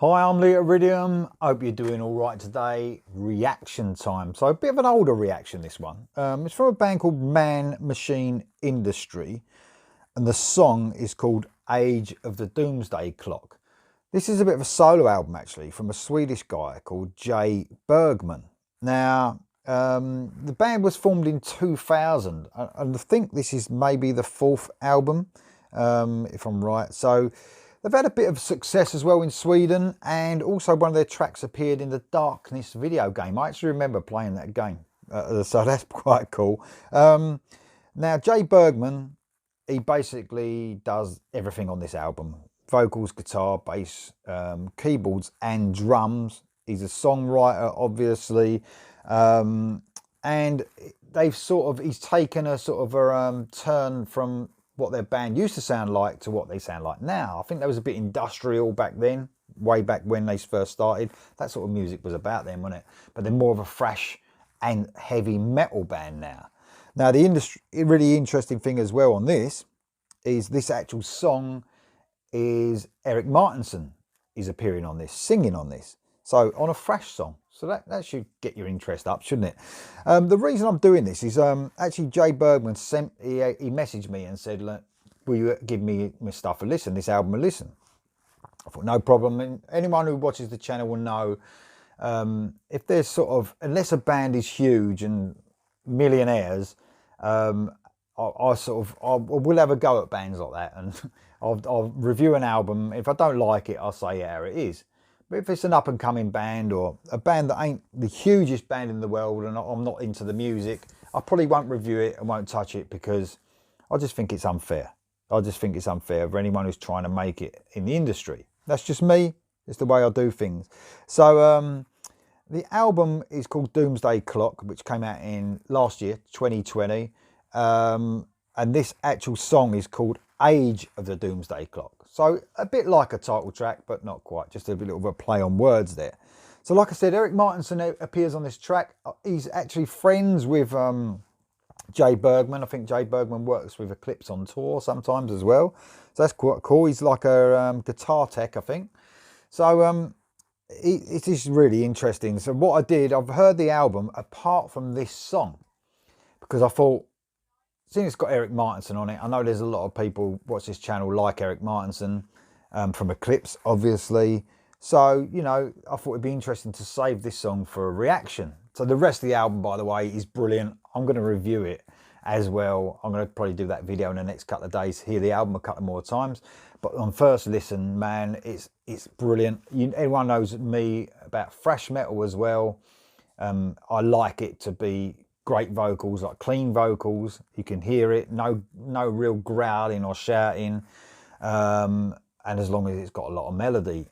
Hi, I'm Lee at Iridium. Hope you're doing all right today. Reaction time. So a bit of an older reaction, this one. It's from a band called Man Machine Industry, and the song is called Age of the Doomsday Clock. This is a bit of a solo album, actually, from a Swedish guy called Jay Bergman. Now, the band was formed in 2000, and I think this is maybe the fourth album, if I'm right. So they've had a bit of success as well in Sweden, and also one of their tracks appeared in the Darkness video game. I actually remember playing that game, so that's quite cool. Now, Jay Bergman, he basically does everything on this album. Vocals, guitar, bass, keyboards and drums. He's a songwriter, obviously. And he's taken a sort of a turn from what their band used to sound like to what they sound like now. I think that was a bit industrial back then, way back when they first started. That sort of music was about them, wasn't it? But they're more of a thrash and heavy metal band now. Now, the really interesting thing as well on this is this actual song is Erik Martensson is appearing on this, singing on this. So on a thrash song. So that should get your interest up, shouldn't it? The reason I'm doing this is actually Jay Bergman he messaged me and said, look, will you give me my stuff a listen, this album a listen? I thought, no problem. And anyone who watches the channel will know if there's sort of, unless a band is huge and millionaires, I will have a go at bands like that, and I'll review an album. If I don't like it, I'll say how it is. But if it's an up-and-coming band or a band that ain't the hugest band in the world and I'm not into the music, I probably won't review it and won't touch it, because I just think it's unfair. I just think it's unfair for anyone who's trying to make it in the industry. That's just me. It's the way I do things. So the album is called Doomsday Clock, which came out in last year, 2020. And this actual song is called Age of the Doomsday Clock. So a bit like a title track, but not quite. Just a little bit of a play on words there. So like I said, Erik Martensson appears on this track. He's actually friends with Jay Bergman. I think Jay Bergman works with Eclipse on tour sometimes as well. So that's quite cool. He's like a guitar tech, I think. So it is really interesting. So what I did, I've heard the album apart from this song, because I thought, seeing it's got Erik Martensson on it, I know there's a lot of people watch this channel like Erik Martensson from Eclipse, obviously. So, you know, I thought it'd be interesting to save this song for a reaction. So the rest of the album, by the way, is brilliant. I'm going to review it as well. I'm going to probably do that video in the next couple of days, hear the album a couple more times. But on first listen, man, it's brilliant. Everyone knows me about thrash metal as well. I like it to be great vocals, like clean vocals. You can hear it, no real growling or shouting, and as long as it's got a lot of melody.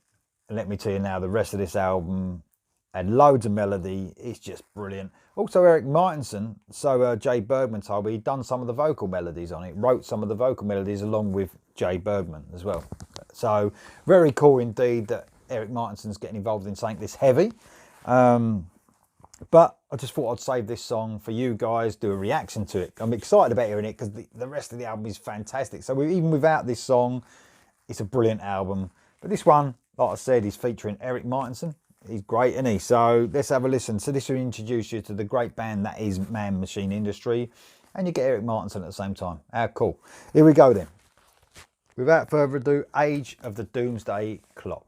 And let me tell you now, the rest of this album had loads of melody. It's just brilliant. Also, Erik Martensson, so Jay Bergman told me he'd done some of the vocal melodies on it, wrote some of the vocal melodies along with Jay Bergman as well. So very cool indeed that Erik Martensson's getting involved in something this heavy. But I just thought I'd save this song for you guys, do a reaction to it. I'm excited about hearing it because the rest of the album is fantastic. So even without this song, it's a brilliant album. But this one, like I said, is featuring Erik Martensson. He's great, isn't he? So let's have a listen. So this will introduce you to the great band that is Man Machine Industry. And you get Erik Martensson at the same time. How cool. Here we go then. Without further ado, Age of the Doomsday Clock.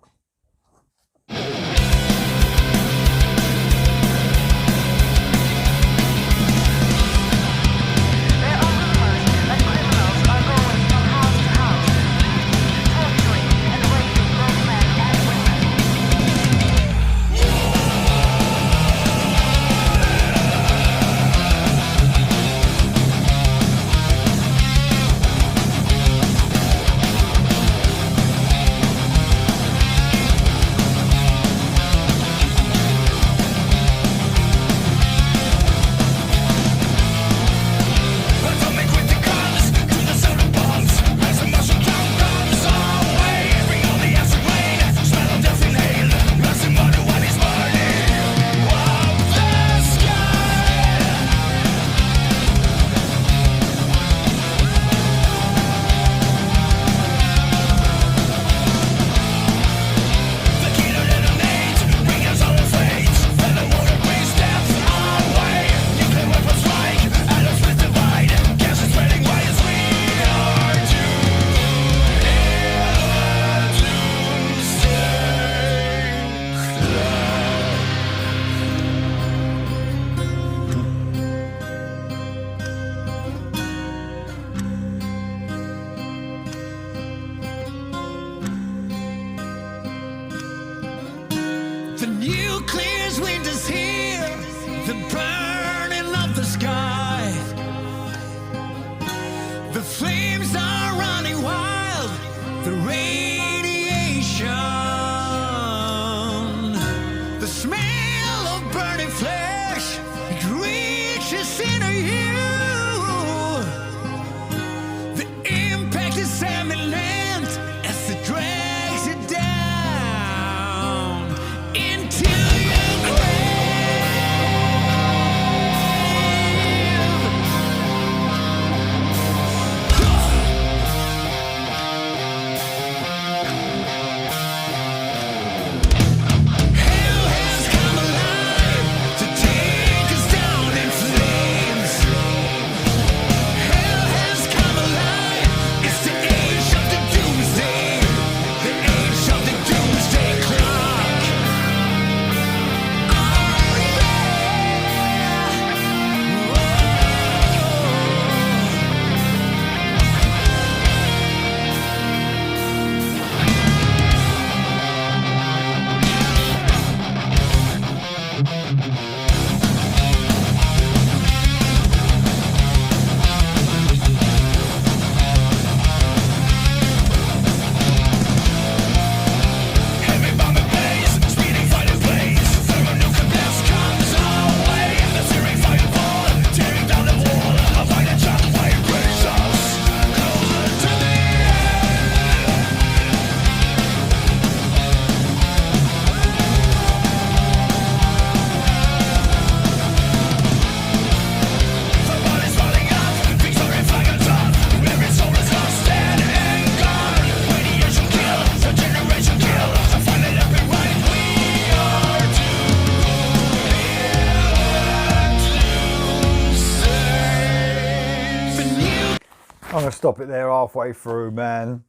I'm going to stop it there halfway through, man.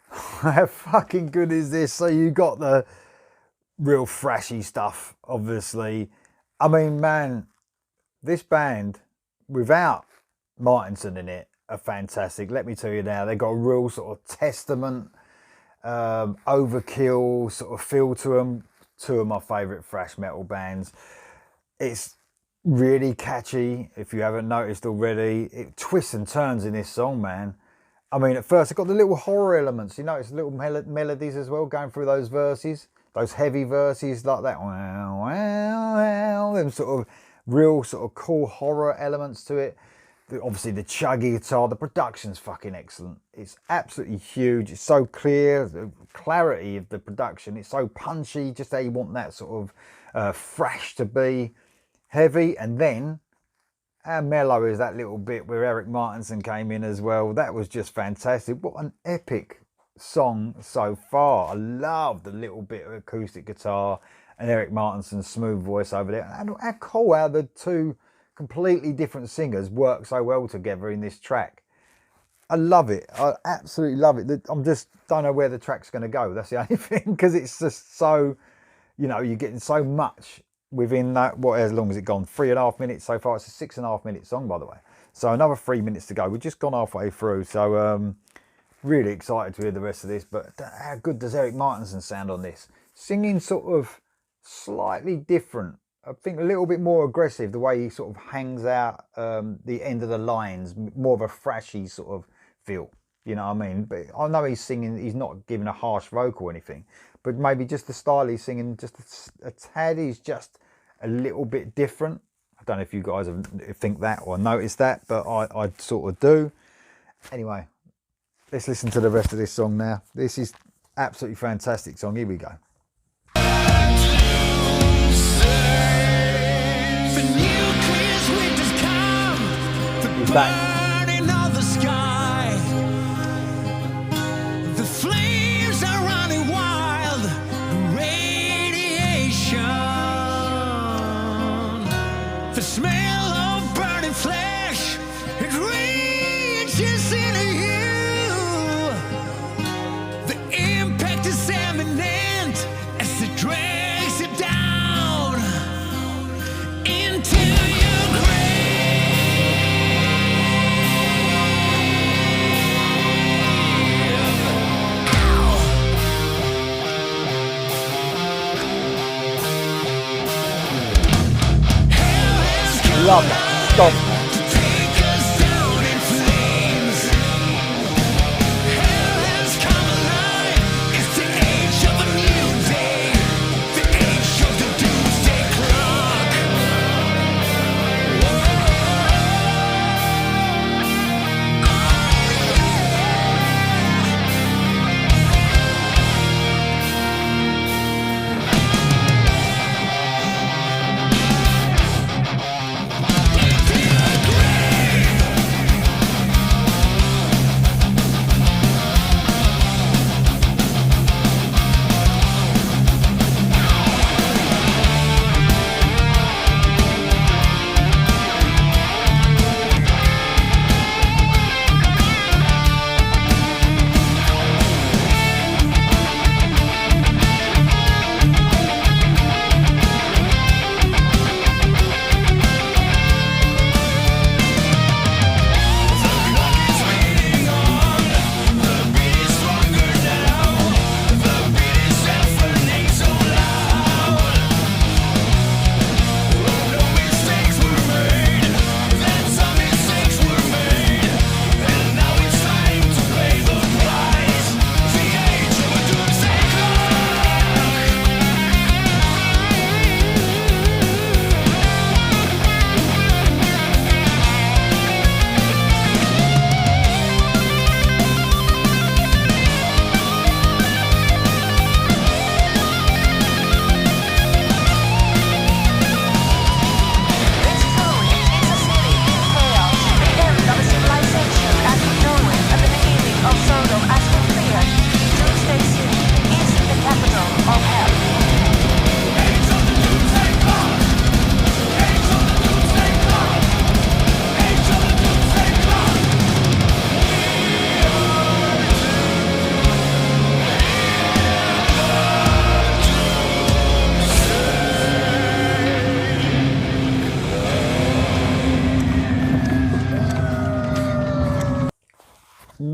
How fucking good is this? So you got the real thrashy stuff, obviously. I mean, man, this band, without Martensson in it, are fantastic. Let me tell you now, they've got a real sort of Testament, Overkill sort of feel to them. Two of my favourite thrash metal bands. It's really catchy, if you haven't noticed already. It twists and turns in this song, man. I mean, at first, it's got the little horror elements. You notice little melodies as well going through those verses. Those heavy verses like that. Wow, wow, wow. Them sort of real sort of cool horror elements to it. Obviously, the chuggy guitar. The production's fucking excellent. It's absolutely huge. It's so clear. The clarity of the production. It's so punchy. Just how you want that sort of thrash to be. Heavy. And then, how mellow is that little bit where Erik Martensson came in as well. That was just fantastic. What an epic song so far. I love the little bit of acoustic guitar and Erik Martensson's smooth voice over there. And how cool how the two completely different singers work so well together in this track. I love it. I absolutely love it. I'm just don't know where the track's going to go. That's the only thing, because it's just so, you know, you're getting so much within that. What, as long as it's gone 3.5 minutes so far. It's a 6.5 minute song, by the way. So another 3 minutes to go. We've just gone halfway through. So really excited to hear the rest of this. But how good does Erik Martensson sound on this? Singing sort of slightly different. I think a little bit more aggressive, the way he sort of hangs out the end of the lines, more of a thrashy sort of feel, you know what I mean? But I know he's singing, he's not giving a harsh vocal or anything, but maybe just the style he's singing, just a tad is just a little bit different. I don't know if you guys think that or noticed that, but I sort of do. Anyway, let's listen to the rest of this song now. This is absolutely fantastic song. Here we go. He's back. The sky, the flames are running wild, radiation, the smell of burning flesh, it reaches into you, the impact is imminent as it drags you down into your grave. Love that. Stop, man.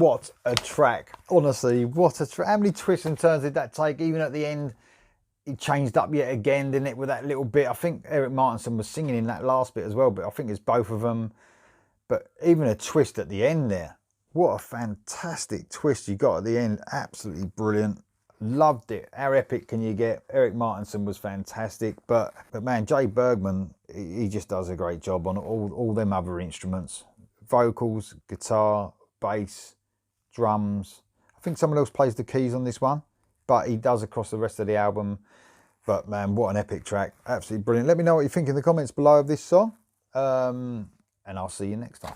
what a track. Honestly, what a track. How many twists and turns did that take? Even at the end, it changed up yet again, didn't it, with that little bit? I think Erik Martensson was singing in that last bit as well, but I think it's both of them. But even a twist at the end there. What a fantastic twist you got at the end. Absolutely brilliant. Loved it. How epic can you get? Erik Martensson was fantastic. But man, Jay Bergman, he just does a great job on all them other instruments. Vocals, guitar, bass, drums. I think someone else plays the keys on this one, but he does across the rest of the album. But man, what an epic track. Absolutely brilliant. Let me know what you think in the comments below of this song. And I'll see you next time.